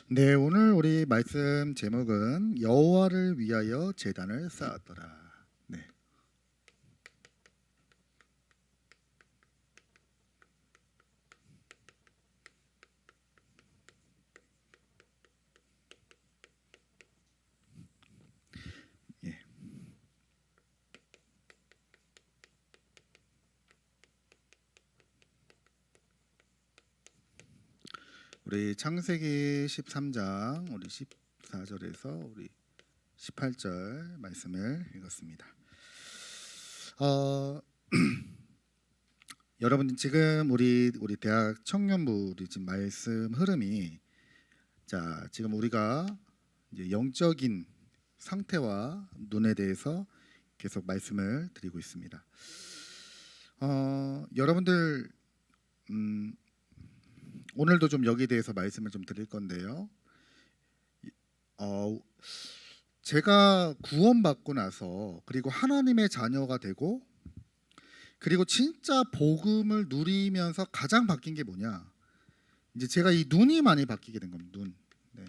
네, 오늘 우리 말씀 제목은 여호와를 위하여 제단을 쌓았더라. 네, 예. 우리 창세기 13장 우리 14절에서 우리 18절 말씀을 읽었습니다. 어, 여러분 지금 우리 대학 청년부 우리 지금 말씀 흐름이 지금 우리가 이제 영적인 상태와 눈에 대해서 계속 말씀을 드리고 있습니다. 여러분들 오늘도 좀 여기에 대해서 말씀을 좀 드릴 건데요. 제가 구원받고 나서 그리고 하나님의 자녀가 되고 그리고 진짜 복음을 누리면서 가장 바뀐 게 뭐냐? 이제 제가 이 눈이 많이 바뀌게 된 겁니다. 눈. 네.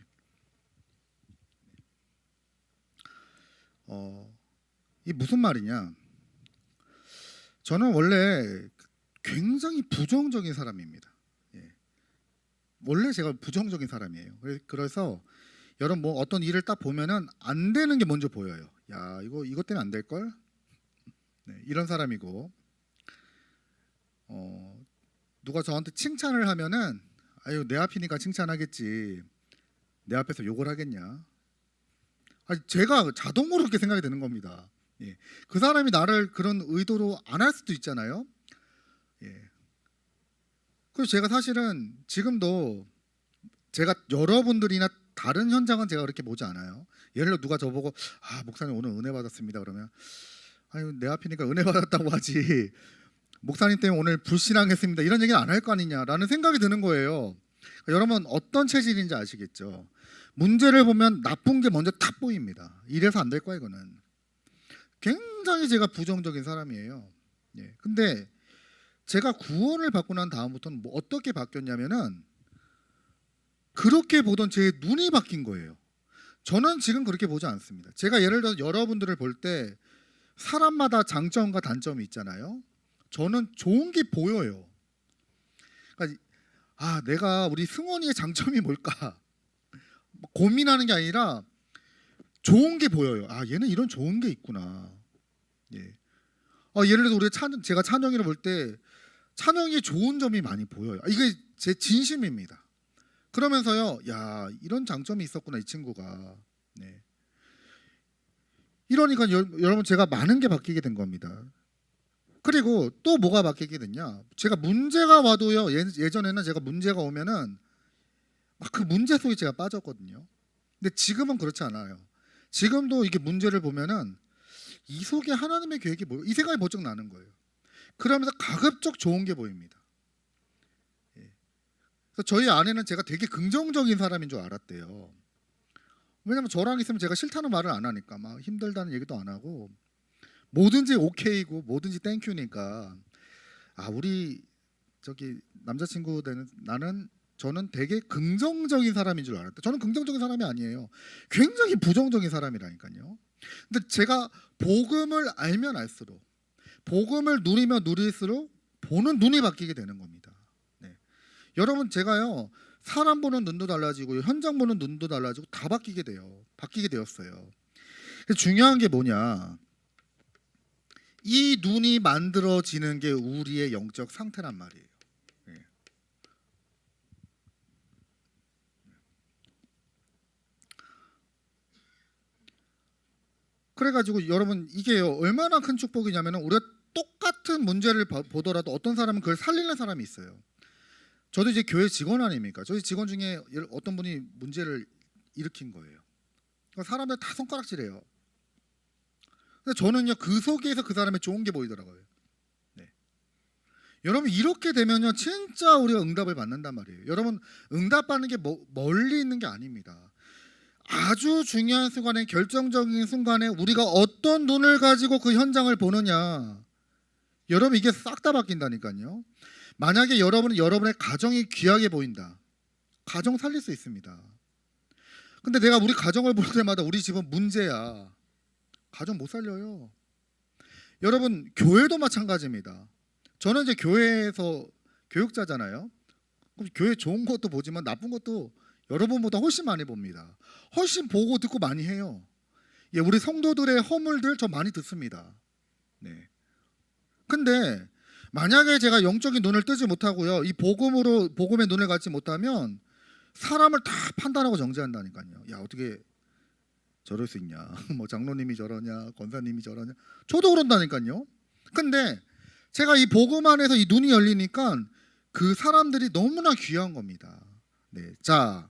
이 무슨 말이냐? 저는 원래 굉장히 부정적인 사람입니다. 예. 원래 제가 부정적인 사람이에요. 그래서 여러분 뭐 어떤 일을 딱 보면은 안 되는 게 먼저 보여요. 야, 이것 때문에 안 될 걸? 네, 이런 사람이고, 누가 저한테 칭찬을 하면은 아유 내 앞이니까 칭찬하겠지. 내 앞에서 욕을 하겠냐? 아니, 제가 자동으로 그렇게 생각이 되는 겁니다. 예. 그 사람이 나를 그런 의도로 안 할 수도 있잖아요. 예. 그래서 제가 사실은 지금도 제가 여러분들이나 다른 현장은 제가 그렇게 보지 않아요. 예를 들어 누가 저보고 목사님 오늘 은혜 받았습니다 그러면 아유 내 앞이니까 은혜 받았다고 하지 목사님 때문에 오늘 불신앙했습니다 이런 얘기는 안 할 거 아니냐라는 생각이 드는 거예요. 그러니까 여러분 어떤 체질인지 아시겠죠? 문제를 보면 나쁜 게 먼저 탁 보입니다. 이래서 안 될 거야 이거는. 굉장히 제가 부정적인 사람이에요. 예. 근데 제가 구원을 받고 난 다음부터는 뭐 어떻게 바뀌었냐면은 그렇게 보던 제 눈이 바뀐 거예요. 저는 지금 그렇게 보지 않습니다. 제가 예를 들어 여러분들을 볼 때 사람마다 장점과 단점이 있잖아요. 저는 좋은 게 보여요. 그러니까 내가 우리 승원이의 장점이 뭘까 고민하는 게 아니라 좋은 게 보여요. 얘는 이런 좋은 게 있구나. 예. 예를 들어 제가 찬영이를 볼 때 찬영이 좋은 점이 많이 보여요. 이게 제 진심입니다. 그러면서요, 야 이런 장점이 있었구나 이 친구가. 네. 이러니까 여러분 제가 많은 게 바뀌게 된 겁니다. 그리고 또 뭐가 바뀌게 됐냐? 제가 문제가 와도요. 예전에는 제가 문제가 오면은 막 그 문제 속에 제가 빠졌거든요. 근데 지금은 그렇지 않아요. 지금도 이게 문제를 보면은 이 속에 하나님의 계획이 뭐? 이 생각이 번쩍 나는 거예요. 그러면서 가급적 좋은 게 보입니다. 예. 그래서 저희 아내는 제가 되게 긍정적인 사람인 줄 알았대요. 왜냐면 저랑 있으면 제가 싫다는 말을 안 하니까 막 힘들다는 얘기도 안 하고 뭐든지 오케이고 뭐든지 땡큐니까 우리 저기 남자친구 되는 저는 되게 긍정적인 사람인 줄 알았다. 저는 긍정적인 사람이 아니에요. 굉장히 부정적인 사람이라니까요. 근데 제가 복음을 알면 알수록 복음을 누리면 누릴수록 보는 눈이 바뀌게 되는 겁니다. 네. 여러분 제가요 사람 보는 눈도 달라지고 현장 보는 눈도 달라지고 다 바뀌게 되었어요. 중요한 게 뭐냐? 이 눈이 만들어지는 게 우리의 영적 상태란 말이에요. 네. 그래가지고 여러분 이게 얼마나 큰 축복이냐면은 우리가 똑같은 문제를 보더라도 어떤 사람은 그걸 살리는 사람이 있어요. 저도 이제 교회 직원 아닙니까? 저희 직원 중에 어떤 분이 문제를 일으킨 거예요. 그러니까 사람들 다 손가락질해요. 근데 저는요 그 속에서 그 사람의 좋은 게 보이더라고요. 네. 여러분 이렇게 되면요 진짜 우리가 응답을 받는단 말이에요. 여러분 응답받는 게 멀리 있는 게 아닙니다. 아주 중요한 순간에 결정적인 순간에 우리가 어떤 눈을 가지고 그 현장을 보느냐 여러분 이게 싹 다 바뀐다니까요. 만약에 여러분은 여러분의 가정이 귀하게 보인다 가정 살릴 수 있습니다. 근데 내가 우리 가정을 볼 때마다 우리 집은 문제야. 가정 못 살려요. 여러분 교회도 마찬가지입니다. 저는 이제 교회에서 교육자잖아요. 그럼 교회 좋은 것도 보지만 나쁜 것도 여러분보다 훨씬 많이 봅니다. 훨씬 보고 듣고 많이 해요. 예, 우리 성도들의 허물들 저 많이 듣습니다. 네. 근데 만약에 제가 영적인 눈을 뜨지 못하고요, 이 복음의 눈을 갖지 못하면 사람을 다 판단하고 정죄한다니까요. 야, 어떻게 저럴 수 있냐? 뭐 장로님이 저러냐, 권사님이 저러냐? 저도 그런다니까요. 근데 제가 이 복음 안에서 이 눈이 열리니까 그 사람들이 너무나 귀한 겁니다. 네, 자,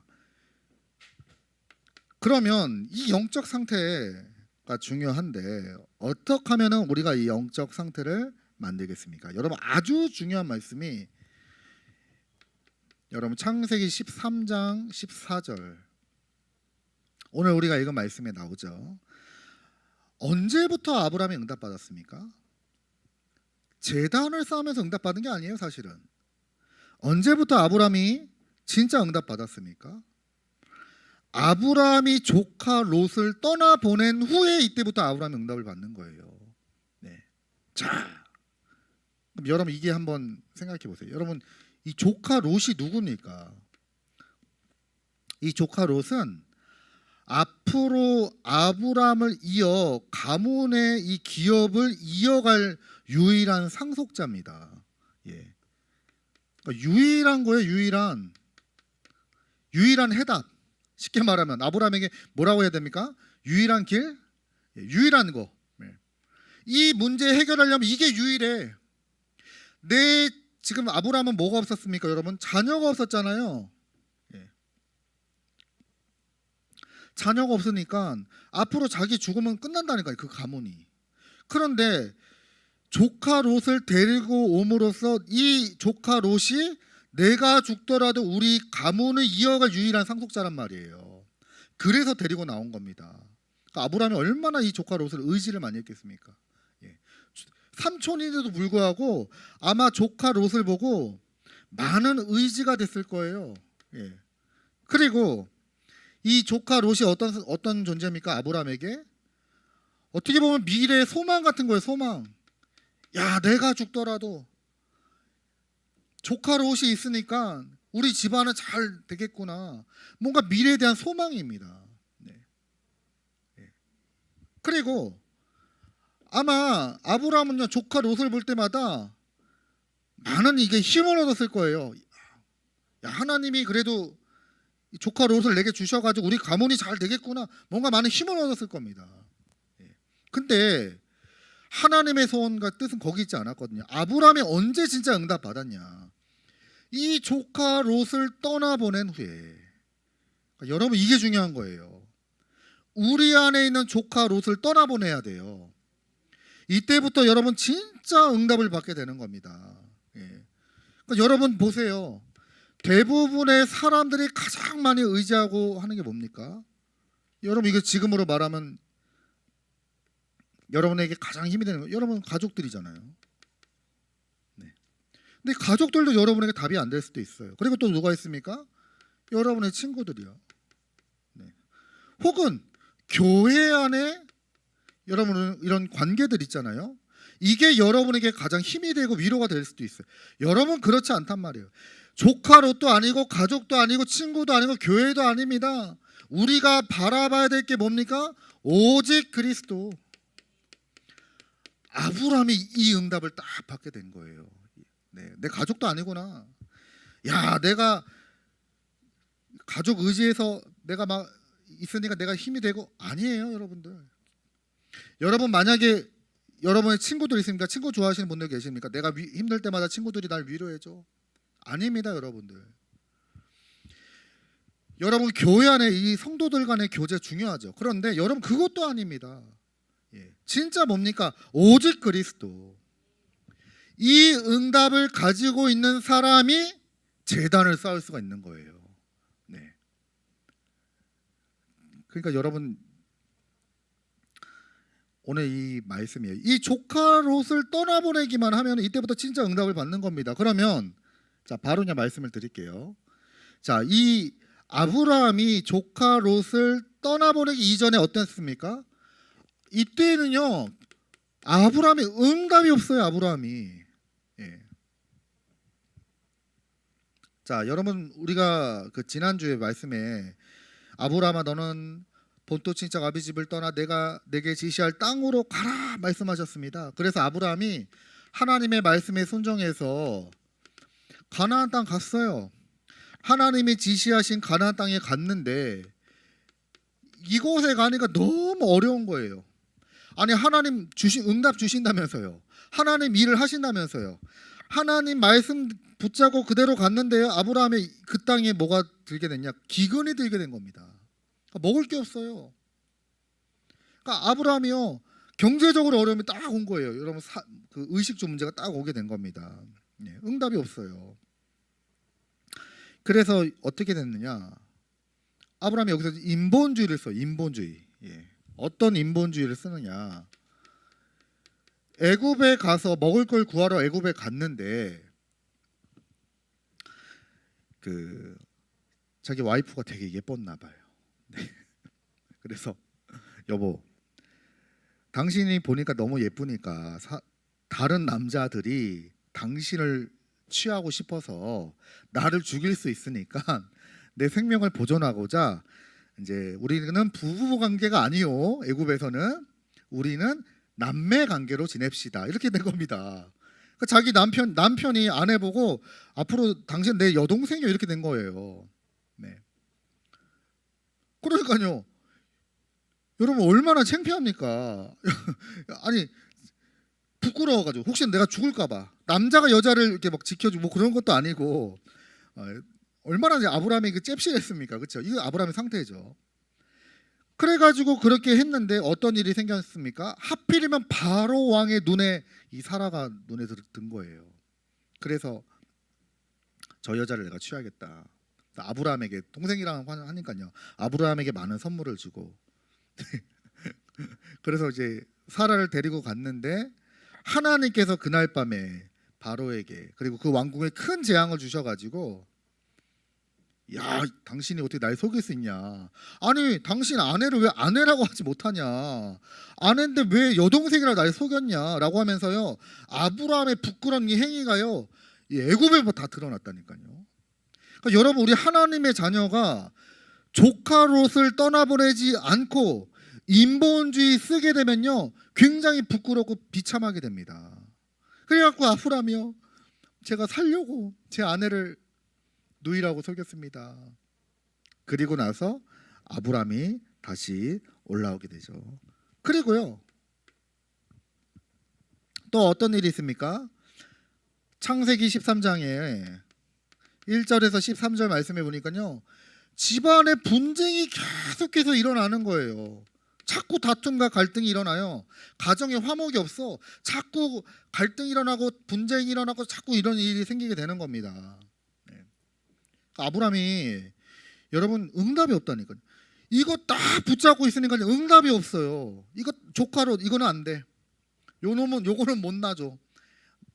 그러면 이 영적 상태가 중요한데 어떻게 하면은 우리가 이 영적 상태를 만들겠습니까? 여러분 아주 중요한 말씀이 여러분 창세기 13장 14절 오늘 우리가 읽은 말씀에 나오죠. 언제부터 아브라함이 응답받았습니까? 제단을 쌓으면서 응답받은 게 아니에요. 사실은 언제부터 아브라함이 진짜 응답받았습니까? 아브라함이 조카 롯을 떠나보낸 후에 이때부터 아브라함이 응답을 받는 거예요. 네. 자, 그럼 여러분 이게 한번 생각해 보세요. 여러분 이 조카 롯이 누굽니까? 이 조카 롯은 앞으로 아브라함을 이어 가문의 이 기업을 이어갈 유일한 상속자입니다. 예. 그러니까 유일한 거예요. 유일한 해답. 쉽게 말하면 아브라함에게 뭐라고 해야 됩니까? 유일한 길, 예, 유일한 거. 예. 이 문제 해결하려면 이게 유일해. 지금 아브라함은 뭐가 없었습니까, 여러분? 자녀가 없었잖아요. 예. 자녀가 없으니까 앞으로 자기 죽으면 끝난다니까요, 그 가문이. 그런데 조카 롯을 데리고 옴으로써 이 조카 롯이 내가 죽더라도 우리 가문을 이어갈 유일한 상속자란 말이에요. 그래서 데리고 나온 겁니다. 그러니까 아브라함이 얼마나 이 조카 롯을 의지를 많이 했겠습니까? 예. 삼촌인데도 불구하고 아마 조카 롯을 보고 많은 의지가 됐을 거예요. 예. 그리고 이 조카 롯이 어떤 존재입니까? 아브라함에게 어떻게 보면 미래의 소망 같은 거예요. 소망. 야, 내가 죽더라도 조카 롯이 있으니까 우리 집안은 잘 되겠구나. 뭔가 미래에 대한 소망입니다. 네. 네. 그리고 아마 아브라함은요 조카 롯을 볼 때마다 많은 이게 힘을 얻었을 거예요. 야, 하나님이 그래도 조카 롯을 내게 주셔가지고 우리 가문이 잘 되겠구나. 뭔가 많은 힘을 얻었을 겁니다. 네. 근데 하나님의 소원과 뜻은 거기 있지 않았거든요. 아브라함이 언제 진짜 응답 받았냐? 이 조카 롯을 떠나보낸 후에. 그러니까 여러분 이게 중요한 거예요. 우리 안에 있는 조카 롯을 떠나보내야 돼요. 이때부터 여러분 진짜 응답을 받게 되는 겁니다. 예. 그러니까 여러분 보세요. 대부분의 사람들이 가장 많이 의지하고 하는 게 뭡니까? 여러분 이거 지금으로 말하면 여러분에게 가장 힘이 되는 거 여러분 가족들이잖아요. 네. 근데 가족들도 여러분에게 답이 안 될 수도 있어요. 그리고 또 누가 있습니까? 여러분의 친구들이요. 네. 혹은 교회 안에 여러분은 이런 관계들 있잖아요. 이게 여러분에게 가장 힘이 되고 위로가 될 수도 있어요. 여러분 그렇지 않단 말이에요. 조카 롯도 아니고 가족도 아니고 친구도 아니고 교회도 아닙니다. 우리가 바라봐야 될 게 뭡니까? 오직 그리스도. 아브라함이 이 응답을 딱 받게 된 거예요. 네, 내 가족도 아니구나. 야, 내가 가족 의지해서 내가 막 있으니까 내가 힘이 되고 아니에요, 여러분들. 여러분 만약에 여러분의 친구들 있습니까? 친구 좋아하시는 분들 계십니까? 내가 힘들 때마다 친구들이 날 위로해줘. 아닙니다, 여러분들. 여러분 교회 안에 이 성도들 간의 교제 중요하죠. 그런데 여러분 그것도 아닙니다. 예, 진짜 뭡니까? 오직 그리스도. 이 응답을 가지고 있는 사람이 제단을 쌓을 수가 있는 거예요. 네. 그러니까 여러분 오늘 이 말씀이에요. 이 조카 롯을 떠나보내기만 하면 이때부터 진짜 응답을 받는 겁니다. 그러면 자 바로 그냥 말씀을 드릴게요. 자, 이 아브라함이 조카 롯을 떠나보내기 이전에 어땠습니까? 이때는요, 아브라함이 응답이 없어요. 아브라함이. 예. 자, 여러분 우리가 그 지난주에 말씀에 아브라함아 너는 본토 친척 아비 집을 떠나 내가 내게 지시할 땅으로 가라 말씀하셨습니다. 그래서 아브라함이 하나님의 말씀에 순종해서 가나안 땅 갔어요. 하나님이 지시하신 가나안 땅에 갔는데 이곳에 가니까 너무 어려운 거예요. 아니 하나님 응답 주신다면서요. 하나님 일을 하신다면서요. 하나님 말씀 붙잡고 그대로 갔는데요. 아브라함의 그 땅에 뭐가 들게 됐냐? 기근이 들게 된 겁니다. 먹을 게 없어요. 그러니까 아브라함이요 경제적으로 어려움이 딱 온 거예요. 여러분 그 의식주 문제가 딱 오게 된 겁니다. 응답이 없어요. 그래서 어떻게 됐느냐? 아브라함이 여기서 인본주의를 써. 인본주의. 어떤 인본주의를 쓰느냐? 애굽에 가서 먹을 걸 구하러 애굽에 갔는데 그 자기 와이프가 되게 예뻤나 봐요. 그래서 여보, 당신이 보니까 너무 예쁘니까 다른 남자들이 당신을 취하고 싶어서 나를 죽일 수 있으니까 내 생명을 보존하고자 이제 우리는 부부 관계가 아니요. 애굽에서는 우리는 남매 관계로 지냅시다. 이렇게 된 겁니다. 그러니까 자기 남편이 아내 보고 앞으로 당신 내 여동생이요 이렇게 된 거예요. 네. 그러니까요. 여러분 얼마나 창피합니까? 아니 부끄러워가지고 혹시 내가 죽을까봐 남자가 여자를 이렇게 막 지켜주고 뭐 그런 것도 아니고 얼마나 이제 아브라함이 그 잽실했습니까? 그렇죠? 이거 아브라함의 상태죠. 그래가지고 그렇게 했는데 어떤 일이 생겼습니까? 하필이면 바로 왕의 눈에 이 사라가 눈에 든 거예요. 그래서 저 여자를 내가 취하겠다. 아브라함에게 동생이랑 하니까요. 아브라함에게 많은 선물을 주고 그래서 이제 사라를 데리고 갔는데 하나님께서 그날 밤에 바로에게 그리고 그 왕궁에 큰 재앙을 주셔가지고 야 당신이 어떻게 날 속일 수 있냐. 아니 당신 아내를 왜 아내라고 하지 못하냐. 아내인데 왜 여동생이라 날 속였냐라고 하면서요. 아브라함의 부끄러운 이 행위가요. 이 애굽에 뭐 다 드러났다니까요. 그러니까 여러분 우리 하나님의 자녀가 조카 롯을 떠나보내지 않고 인본주의 쓰게 되면요 굉장히 부끄럽고 비참하게 됩니다. 그래갖고 아브라함이요 제가 살려고 제 아내를 누이라고 속였습니다. 그리고 나서 아브라함이 다시 올라오게 되죠. 그리고요 또 어떤 일이 있습니까? 창세기 13장에 1절에서 13절 말씀해 보니까요 집안에 분쟁이 계속해서 일어나는 거예요. 자꾸 다툼과 갈등이 일어나요. 가정에 화목이 없어. 자꾸 갈등이 일어나고 분쟁이 일어나고 자꾸 이런 일이 생기게 되는 겁니다. 아브라함이 여러분 응답이 없다니까요. 이거 딱 붙잡고 있으니까 응답이 없어요. 이거 조카로 이거는 안 돼. 요거는 못 놔줘.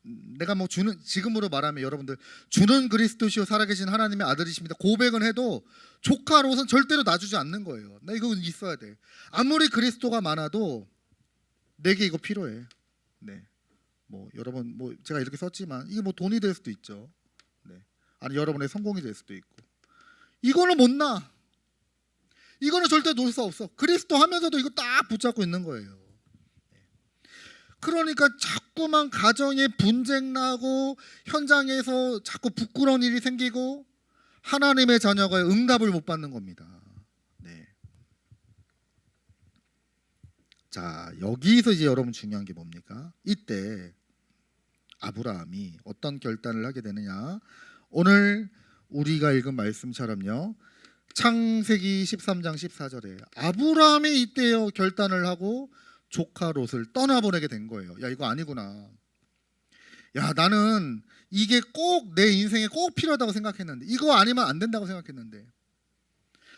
내가 뭐 주는 지금으로 말하면 여러분들 주는 그리스도시요 살아계신 하나님의 아들이십니다. 고백은 해도 조카로선 절대로 놔주지 않는 거예요. 나 이거 있어야 돼. 아무리 그리스도가 많아도 내게 이거 필요해. 네. 뭐 여러분 뭐 제가 이렇게 썼지만 이게 뭐 돈이 될 수도 있죠. 네. 아니 여러분의 성공이 될 수도 있고 이거는 못 놔. 이거는 절대 놓을 수 없어. 그리스도 하면서도 이거 딱 붙잡고 있는 거예요. 그러니까 자꾸만 가정에 분쟁 나고 현장에서 자꾸 부끄러운 일이 생기고 하나님의 자녀가 응답을 못 받는 겁니다. 네. 자 여기서 이제 여러분 중요한 게 뭡니까? 이때 아브라함이 어떤 결단을 하게 되느냐? 오늘 우리가 읽은 말씀처럼요. 창세기 13장 14절에 아브라함이 이때요 결단을 하고 조카 롯을 떠나보내게 된 거예요. 야 이거 아니구나. 야 나는 이게 꼭 내 인생에 꼭 필요하다고 생각했는데 이거 아니면 안 된다고 생각했는데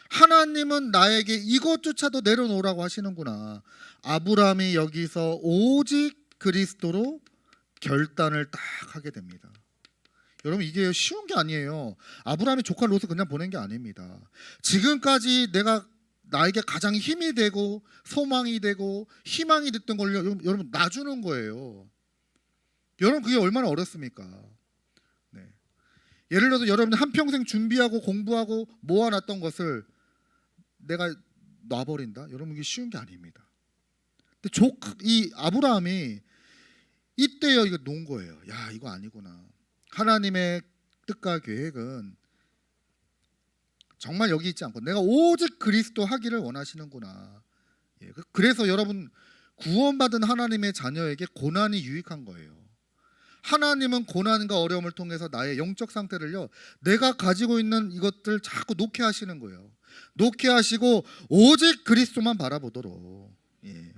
하나님은 나에게 이것조차도 내려놓으라고 하시는구나. 아브라함이 여기서 오직 그리스도로 결단을 딱 하게 됩니다. 여러분 이게 쉬운 게 아니에요. 아브라함이 조카 롯을 그냥 보낸 게 아닙니다. 지금까지 내가 나에게 가장 힘이 되고 소망이 되고 희망이 됐던 걸 여러분 놔주는 거예요. 여러분 그게 얼마나 어렵습니까? 네. 예를 들어서 여러분이 한평생 준비하고 공부하고 모아놨던 것을 내가 놔버린다? 여러분 이게 쉬운 게 아닙니다. 근데 이 아브라함이 이때요 이거 놓은 거예요. 야 이거 아니구나. 하나님의 뜻과 계획은 정말 여기 있지 않고 내가 오직 그리스도 하기를 원하시는구나. 예, 그래서 여러분 구원받은 하나님의 자녀에게 고난이 유익한 거예요. 하나님은 고난과 어려움을 통해서 나의 영적 상태를요 내가 가지고 있는 이것들 자꾸 놓게 하시는 거예요. 놓게 하시고 오직 그리스도만 바라보도록. 예.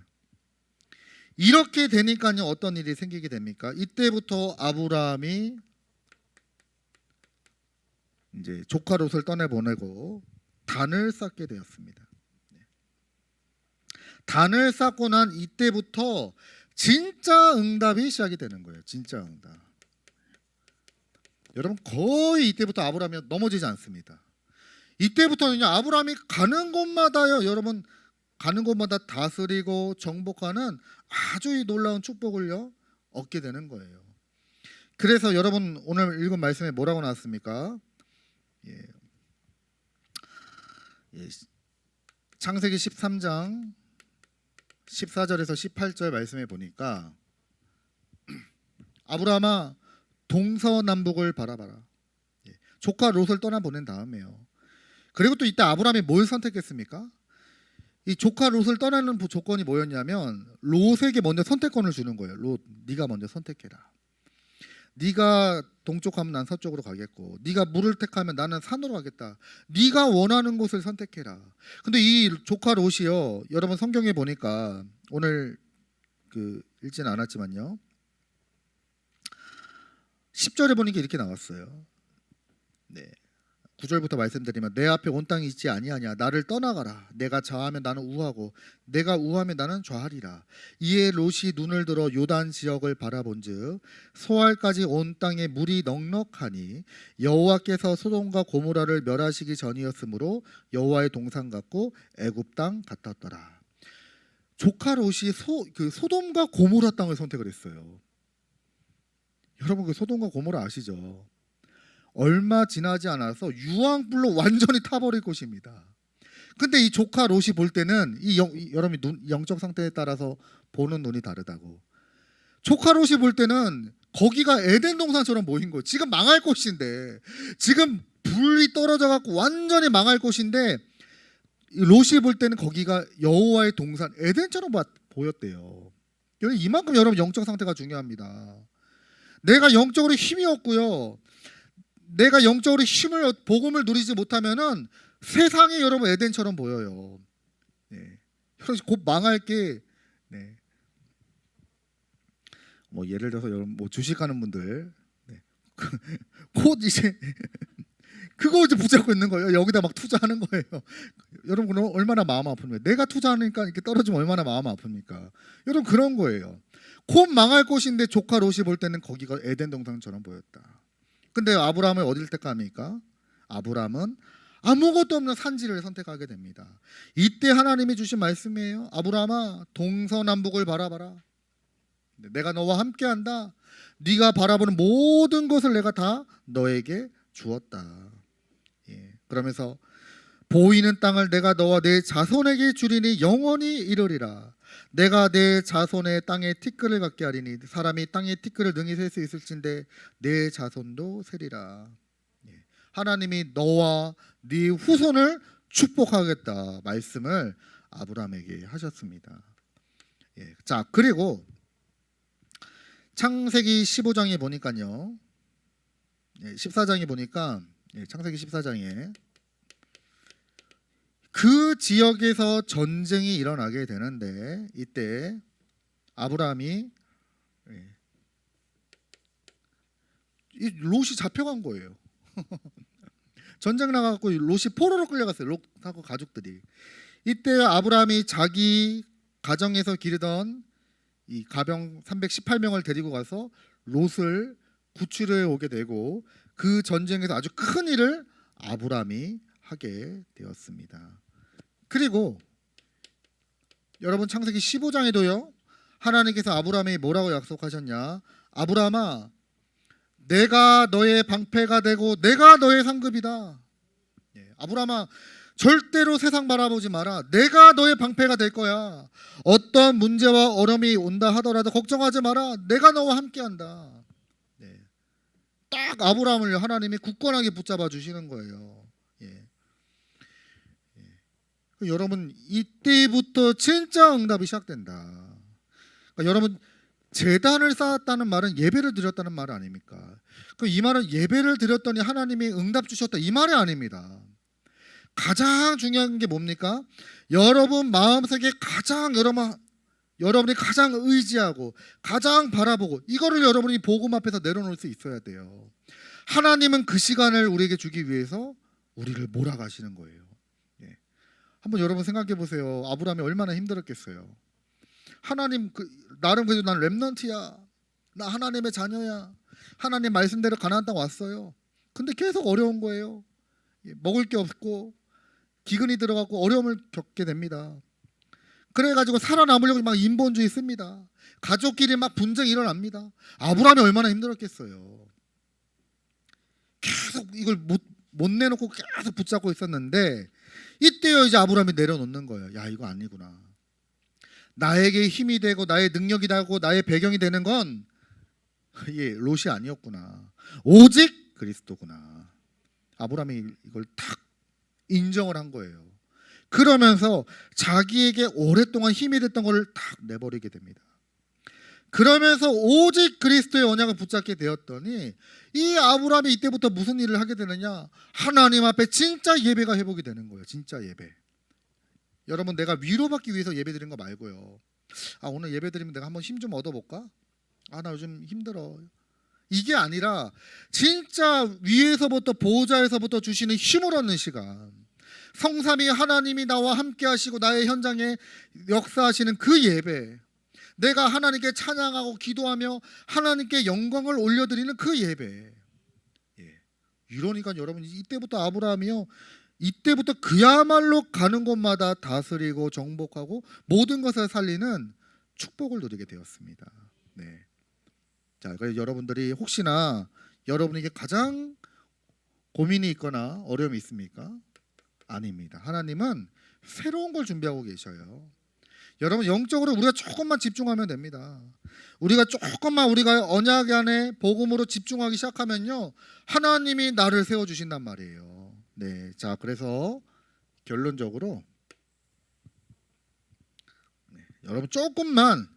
이렇게 되니까요 어떤 일이 생기게 됩니까? 이때부터 아브라함이 이제 조카 롯을 떠내보내고 단을 쌓게 되었습니다. 단을 쌓고 난 이때부터 진짜 응답이 시작이 되는 거예요. 진짜 응답. 여러분 거의 이때부터 아브라함이 넘어지지 않습니다. 이때부터는요 아브라함이 가는 곳마다요 여러분 가는 곳마다 다스리고 정복하는 아주 놀라운 축복을요 얻게 되는 거예요. 그래서 여러분 오늘 읽은 말씀에 뭐라고 나왔습니까? 예. 창세기 13장 14절에서 18절 말씀에 보니까 아브라함아 동서남북을 바라봐라. 조카 롯을 떠나보낸 다음에요. 그리고 또 이때 아브라함이 뭘 선택했습니까? 이 조카 롯을 떠나는 조건이 뭐였냐면 롯에게 먼저 선택권을 주는 거예요. 롯, 네가 먼저 선택해라. 네가 동쪽 가면 난 서쪽으로 가겠고 네가 물을 택하면 나는 산으로 가겠다. 네가 원하는 곳을 선택해라. 근데 이 조카 롯이요 여러분 성경에 보니까 오늘 읽지는 않았지만요 10절에 보니까 이렇게 나왔어요. 네. 9절부터 말씀드리면 내 앞에 온 땅이 있지 아니하냐 나를 떠나가라. 내가 좌하면 나는 우하고 내가 우하면 나는 좌하리라. 이에 롯이 눈을 들어 요단 지역을 바라본즉 소알까지 온 땅에 물이 넉넉하니 여호와께서 소돔과 고모라를 멸하시기 전이었으므로 여호와의 동산 같고 애굽 땅 같았더라. 조카 롯이 소돔과 고모라 땅을 선택을 했어요. 여러분 그 소돔과 고모라 아시죠? 얼마 지나지 않아서 유황불로 완전히 타버릴 것입니다. 근데 이 조카 롯이 볼 때는 여러분이 영적 상태에 따라서 보는 눈이 다르다고. 조카 롯이 볼 때는 거기가 에덴 동산처럼 보인 거예요. 지금 망할 곳인데 지금 불이 떨어져 갖고 완전히 망할 곳인데 롯이 볼 때는 거기가 여호와의 동산 에덴처럼 보였대요. 이만큼 여러분 영적 상태가 중요합니다. 내가 영적으로 힘이 없고요. 내가 영적으로 복음을 누리지 못하면은 세상이 여러분 에덴처럼 보여요. 네. 곧 망할 게 네. 뭐 예를 들어서 여러분 뭐 주식하는 분들 네. 곧 이제 그거 이제 붙잡고 있는 거예요. 여기다 막 투자하는 거예요. 여러분 그럼 얼마나 마음 아픕니까? 내가 투자하니까 이렇게 떨어지면 얼마나 마음 아픕니까? 여러분 그런 거예요. 곧 망할 곳인데 조카 롯이 볼 때는 거기가 에덴 동산처럼 보였다. 근데 아브라함을 어디를 택합니까? 아브라함은 아무것도 없는 산지를 선택하게 됩니다. 이때 하나님이 주신 말씀이에요. 아브라함아 동서남북을 바라봐라. 내가 너와 함께한다. 네가 바라보는 모든 것을 내가 다 너에게 주었다. 예. 그러면서 보이는 땅을 내가 너와 내 자손에게 주리니 영원히 이르리라. 내가 내 자손의 땅에 티끌을 갖게 하리니 사람이 땅에 티끌을 능히 셀 수 있을진데 내 자손도 세리라. 예. 하나님이 너와 네 후손을 축복하겠다 말씀을 아브라함에게 하셨습니다. 예. 자 그리고 창세기 15장에 보니까요 14장에 보니까 창세기 14장에 그 지역에서 전쟁이 일어나게 되는데 이때 아브라함이 이 롯이 잡혀간 거예요. 전쟁 나가고 롯이 포로로 끌려갔어요. 롯하고 가족들이. 이때 아브라함이 자기 가정에서 기르던 이 가병 318명을 데리고 가서 롯을 구출해 오게 되고 그 전쟁에서 아주 큰 일을 아브라함이 하게 되었습니다. 그리고 여러분 창세기 15장에도요. 하나님께서 아브라함이 뭐라고 약속하셨냐? 아브라함아, 내가 너의 방패가 되고 내가 너의 상급이다. 아브라함아, 절대로 세상 바라보지 마라. 내가 너의 방패가 될 거야. 어떤 문제와 어려움이 온다 하더라도 걱정하지 마라. 내가 너와 함께한다. 딱 아브라함을 하나님이 굳건하게 붙잡아 주시는 거예요. 여러분 이때부터 진짜 응답이 시작된다. 그러니까 여러분 제단을 쌓았다는 말은 예배를 드렸다는 말 아닙니까? 이 말은 예배를 드렸더니 하나님이 응답 주셨다 이 말이 아닙니다. 가장 중요한 게 뭡니까? 여러분 마음속에 가장 여러분이 가장 의지하고 가장 바라보고 이거를 여러분이 복음 앞에서 내려놓을 수 있어야 돼요. 하나님은 그 시간을 우리에게 주기 위해서 우리를 몰아가시는 거예요. 한번 여러분 생각해 보세요. 아브라함이 얼마나 힘들었겠어요. 하나님 나름 그래도 난 렘넌트야. 나 하나님의 자녀야. 하나님 말씀대로 가나안 땅 왔어요. 근데 계속 어려운 거예요. 먹을 게 없고 기근이 들어가고 어려움을 겪게 됩니다. 그래가지고 살아남으려고 막 인본주의 씁니다. 가족끼리 막 분쟁이 일어납니다. 아브라함이 얼마나 힘들었겠어요. 계속 이걸 못 내놓고 계속 붙잡고 있었는데 이때요 이제 아브라함이 내려놓는 거예요. 야 이거 아니구나. 나에게 힘이 되고 나의 능력이 되고 나의 배경이 되는 건 롯이 아니었구나. 오직 그리스도구나. 아브라함이 이걸 탁 인정을 한 거예요. 그러면서 자기에게 오랫동안 힘이 됐던 것을 탁 내버리게 됩니다. 그러면서 오직 그리스도의 언약을 붙잡게 되었더니 이 아브라함이 이때부터 무슨 일을 하게 되느냐? 하나님 앞에 진짜 예배가 회복이 되는 거예요. 진짜 예배. 여러분 내가 위로받기 위해서 예배 드린 거 말고요. 오늘 예배 드리면 내가 한번 힘 좀 얻어볼까? 나 요즘 힘들어. 이게 아니라 진짜 위에서부터 보호자에서부터 주시는 힘을 얻는 시간. 성삼위 하나님이 나와 함께 하시고 나의 현장에 역사하시는 그 예배. 내가 하나님께 찬양하고 기도하며 하나님께 영광을 올려드리는 그 예배. 이러니까 여러분 이때부터 아브라함이요. 이때부터 그야말로 가는 곳마다 다스리고 정복하고 모든 것을 살리는 축복을 누리게 되었습니다. 자, 그래서 여러분들이 혹시나 여러분에게 가장 고민이 있거나 어려움이 있습니까? 아닙니다. 하나님은 새로운 걸 준비하고 계셔요. 여러분 영적으로 우리가 조금만 집중하면 됩니다. 우리가 언약 안에 복음으로 집중하기 시작하면요 하나님이 나를 세워주신단 말이에요. 자 그래서 결론적으로 여러분 조금만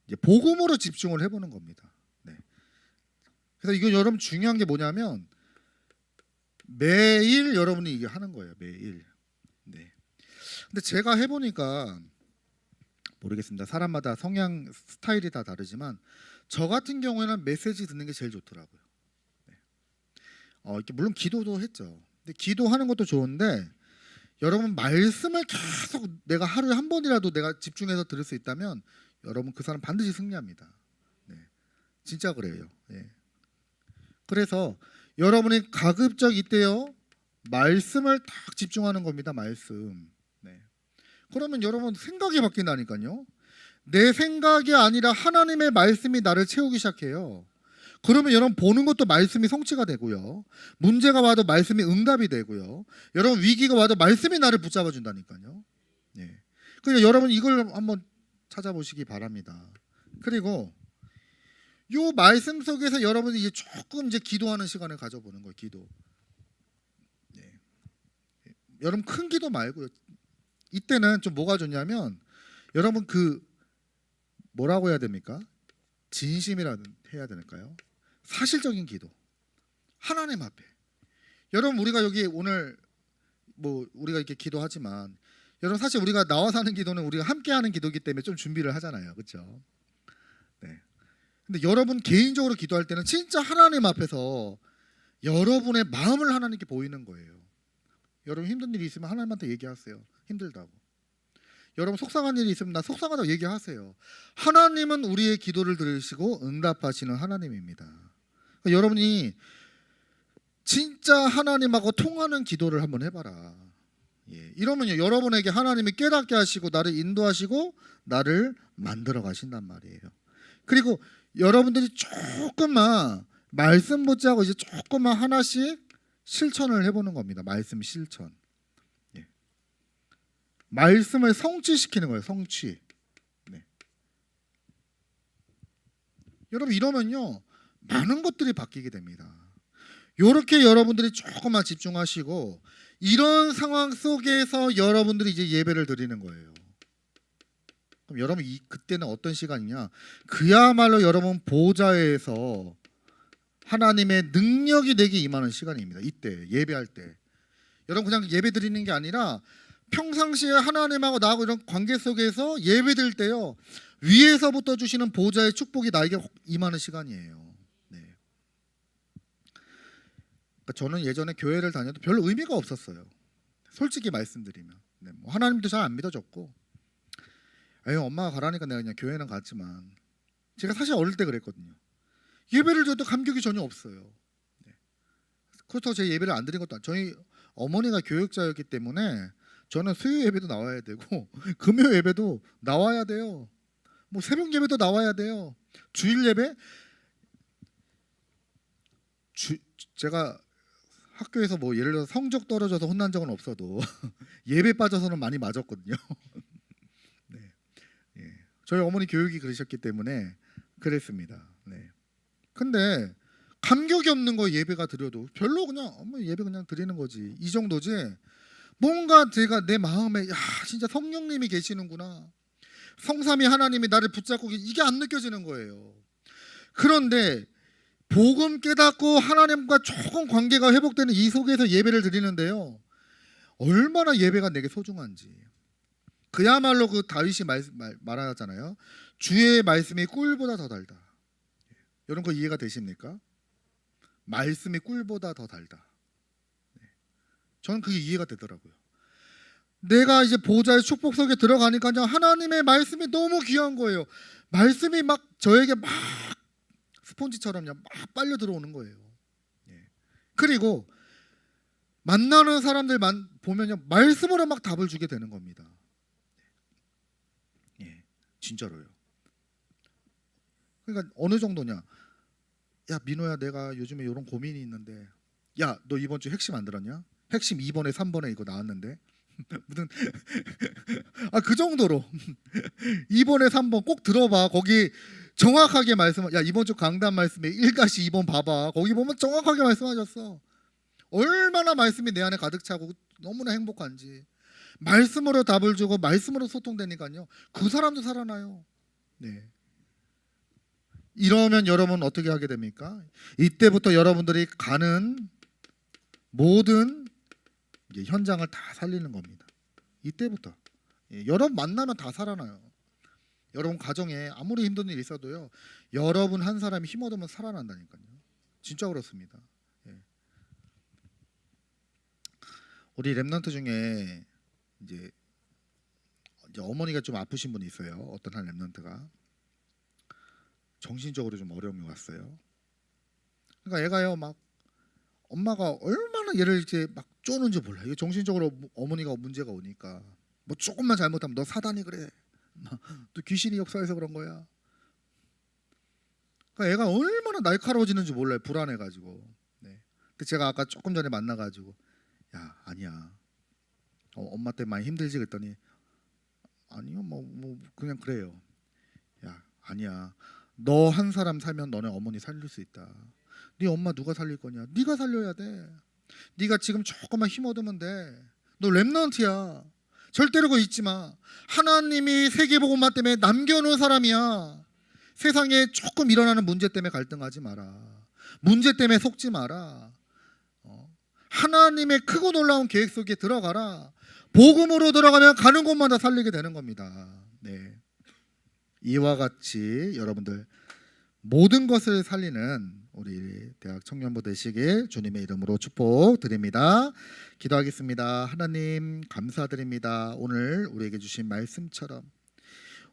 이제 복음으로 집중을 해보는 겁니다. 그래서 이거 여러분 중요한 게 뭐냐면 매일 여러분이 이게 하는 거예요. 매일. 근데 제가 해보니까 모르겠습니다. 사람마다 성향 스타일이 다 다르지만 저 같은 경우에는 메시지 듣는 게 제일 좋더라고요. 이렇게 물론 기도도 했죠. 근데 기도하는 것도 좋은데 여러분 말씀을 계속 내가 하루에 한 번이라도 내가 집중해서 들을 수 있다면 여러분 그 사람 반드시 승리합니다. 진짜 그래요. 그래서 여러분이 가급적 이때요 말씀을 딱 집중하는 겁니다. 말씀. 그러면 여러분 생각이 바뀐다니까요. 내 생각이 아니라 하나님의 말씀이 나를 채우기 시작해요. 그러면 여러분 보는 것도 말씀이 성취가 되고요. 문제가 와도 말씀이 응답이 되고요. 여러분 위기가 와도 말씀이 나를 붙잡아 준다니까요. 그러니까 여러분 이걸 한번 찾아보시기 바랍니다. 그리고 이 말씀 속에서 여러분이 이제 조금 이제 기도하는 시간을 가져보는 거예요. 기도. 여러분 큰 기도 말고요. 이때는 좀 뭐가 좋냐면 여러분 뭐라고 해야 됩니까? 진심이라 해야 될까요? 사실적인 기도. 하나님 앞에. 여러분 우리가 여기 오늘 우리가 이렇게 기도하지만 여러분 사실 우리가 나와서 하는 기도는 우리가 함께 하는 기도이기 때문에 좀 준비를 하잖아요. 그렇죠? 근데 여러분 개인적으로 기도할 때는 진짜 하나님 앞에서 여러분의 마음을 하나님께 보이는 거예요. 여러분 힘든 일이 있으면 하나님한테 얘기하세요. 힘들다고. 여러분 속상한 일이 있으면 나 속상하다고 얘기하세요. 하나님은 우리의 기도를 들으시고 응답하시는 하나님입니다. 그러니까 여러분이 진짜 하나님하고 통하는 기도를 한번 해봐라. 이러면요, 여러분에게 하나님이 깨닫게 하시고 나를 인도하시고 나를 만들어 가신단 말이에요. 그리고 여러분들이 조금만 말씀 못지하고 이제 조금만 하나씩 실천을 해보는 겁니다. 말씀 실천. 말씀을 성취시키는 거예요. 성취. 여러분 이러면요 많은 것들이 바뀌게 됩니다. 이렇게 여러분들이 조금만 집중하시고 이런 상황 속에서 여러분들이 이제 예배를 드리는 거예요. 그럼 여러분 그때는 어떤 시간이냐? 그야말로 여러분 보좌에서 하나님의 능력이 내게 임하는 시간입니다. 이때 예배할 때 여러분 그냥 예배 드리는 게 아니라 평상시에 하나님하고 나하고 이런 관계 속에서 예배 드릴 때요 위에서부터 주시는 보좌의 축복이 나에게 임하는 시간이에요. 그러니까 저는 예전에 교회를 다녀도 별로 의미가 없었어요. 솔직히 말씀드리면 뭐 하나님도 잘 안 믿어졌고 엄마가 가라니까 내가 그냥 교회는 갔지만 제가 사실 어릴 때 그랬거든요. 예배를 드려도 감격이 전혀 없어요. 그렇다고 제 예배를 안 드린 것도 아니에요. 저희 어머니가 교육자였기 때문에 저는 수요 예배도 나와야 되고 금요 예배도 나와야 돼요. 뭐 새벽 예배도 나와야 돼요. 주일 예배 제가 학교에서 뭐 예를 들어 성적 떨어져서 혼난 적은 없어도 예배 빠져서는 많이 맞았거든요. 저희 어머니 교육이 그러셨기 때문에 그랬습니다. 근데 감격이 없는 거 예배가 드려도 별로 그냥 예배 그냥 드리는 거지 이 정도지. 뭔가 제가 내 마음에 진짜 성령님이 계시는구나, 성삼위 하나님이 나를 붙잡고 이게 안 느껴지는 거예요. 그런데 복음 깨닫고 하나님과 조금 관계가 회복되는 이 속에서 예배를 드리는데요 얼마나 예배가 내게 소중한지. 그야말로 그 다윗이 말하잖아요. 주의 말씀이 꿀보다 더 달다. 여러분 그 이해가 되십니까? 말씀이 꿀보다 더 달다. 저는 그게 이해가 되더라고요. 내가 이제 보좌의 축복 속에 들어가니까 하나님의 말씀이 너무 귀한 거예요. 말씀이 막 저에게 막 스폰지처럼 막 빨려 들어오는 거예요. 그리고 만나는 사람들만 보면요 말씀으로 막 답을 주게 되는 겁니다. 진짜로요. 그러니까 어느 정도냐? 야 민호야, 내가 요즘에 이런 고민이 있는데, 야 너 이번 주 핵심 안 들었냐? 핵심 2번에 3번에 이거 나왔는데 무슨 그 정도로 2번에 3번 꼭 들어봐. 거기 정확하게 말씀. 야 이번 주 강단 말씀에 1-2번 봐봐. 거기 보면 정확하게 말씀하셨어. 얼마나 말씀이 내 안에 가득 차고 너무나 행복한지. 말씀으로 답을 주고 말씀으로 소통되니까요 그 사람도 살아나요. 이러면 여러분 어떻게 하게 됩니까? 이때부터 여러분들이 가는 모든 현장을 다 살리는 겁니다. 이때부터 여러분 만나면 다 살아나요. 여러분 가정에 아무리 힘든 일 있어도요 여러분 한 사람이 힘 얻으면 살아난다니까요. 진짜 그렇습니다. 우리 렘넌트 중에 이제 어머니가 좀 아프신 분이 있어요. 어떤 한 렘넌트가 정신적으로 좀 어려움이 왔어요. 그러니까 애가요 막 엄마가 얼마나 얘를 이제 막 쪼는지 몰라요. 이게 정신적으로 어머니가 문제가 오니까 뭐 조금만 잘못하면 너 사단이 그래, 또 귀신이 역사해서 그런 거야. 그러니까 애가 얼마나 날카로워지는지 몰라요. 불안해가지고. 근데 제가 아까 조금 전에 만나가지고 야 아니야, 엄마 때문에 많이 힘들지 그랬더니 아니요 뭐 그냥 그래요. 야 아니야, 너 한 사람 살면 너네 어머니 살릴 수 있다. 네 엄마 누가 살릴 거냐? 네가 살려야 돼. 네가 지금 조금만 힘 얻으면 돼. 너 렘넌트야. 절대로 그거 잊지 마. 하나님이 세계복음화 때문에 남겨놓은 사람이야. 세상에 조금 일어나는 문제 때문에 갈등하지 마라. 문제 때문에 속지 마라. 하나님의 크고 놀라운 계획 속에 들어가라. 복음으로 들어가면 가는 곳마다 살리게 되는 겁니다. 이와 같이 여러분들 모든 것을 살리는 우리 대학 청년부 되시길 주님의 이름으로 축복드립니다. 기도하겠습니다. 하나님 감사드립니다. 오늘 우리에게 주신 말씀처럼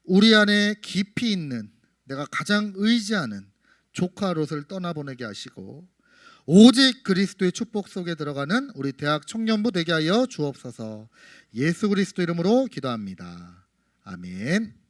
우리 안에 깊이 있는 내가 가장 의지하는 조카 롯을 떠나보내게 하시고 오직 그리스도의 축복 속에 들어가는 우리 대학 청년부 되게 하여 주옵소서. 예수 그리스도 이름으로 기도합니다. 아멘.